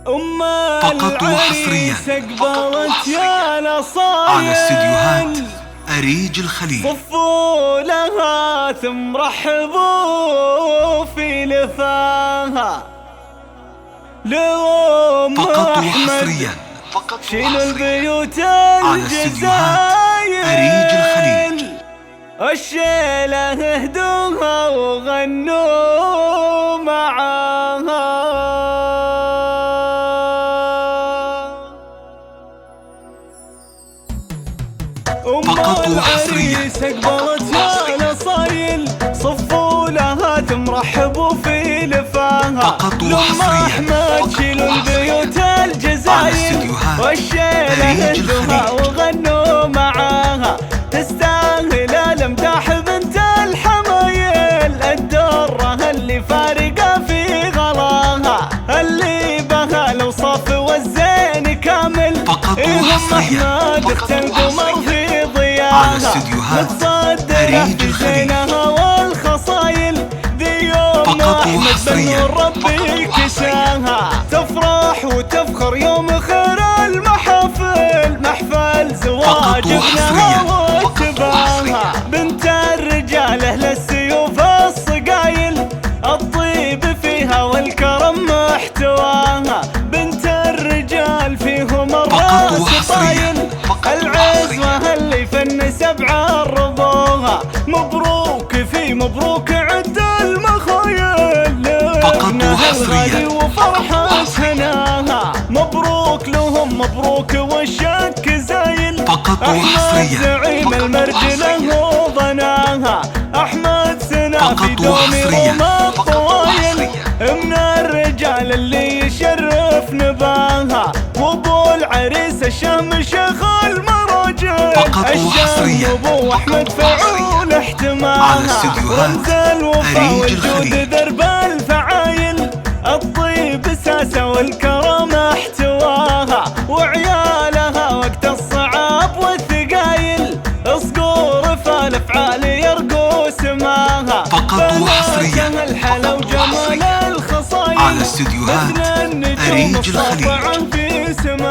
فقط وحصريا استقبلت يا على استديوهات نصايل أريج الخليل. صفوا لها ثم رحبوا في لفاها لأم فقط أحمد. وحصريا شيلوا البيوت على استديوهات أريج الخليل. الشيلة اهدوها وغنوا معاها. فقط وحصريا استقبلت يا نصايل صفوا لها ثم رحبوا في لفاها. فقط لما أحمد شيلوا البيوت الجزايل والشيلة هدوها وغنوا معاها. تستاهل الامداح بنت الحمايل الدرة اللي فارقة في غلاها اللي بها الوصف والزين كامل. فقط وحصريا اخت القمر في ضياها على استديوهات أريج الخليل. والخصايل ذي يوم فقط وحصريا ربي كساها. تفرح وتفخر يوم خير المحافل محفل زواج ابنها واتباها. بنت الرجال اهل السيوف الصقايل الطيب فيها والكرم محتواها. بنت الرجال فيهم الراس طايل العزوة اللي فن سبع رضوها. مبروك في مبروك عد المخايل لابنها الغالي وفرحة هناها. مبروك لهم مبروك والشك زايل. فقط أحمد زعيم المرجلة وضناها. أحمد سنا في دومهم الطوايل من الرجال اللي يشرف نباها. وابو العريس الشام شيخ المراجل الشام ابو احمد فعول احتماها. رمز الوفا والجود درب الفعايل الطيب ساسه والكرم احتواها. وعيالها وقت الصعاب والثقايل صقور فالافعال يرقوا سماها. فقط وحصريا الحلا وجمال الخصايل على استديوهات أريج الخليل. في سماها.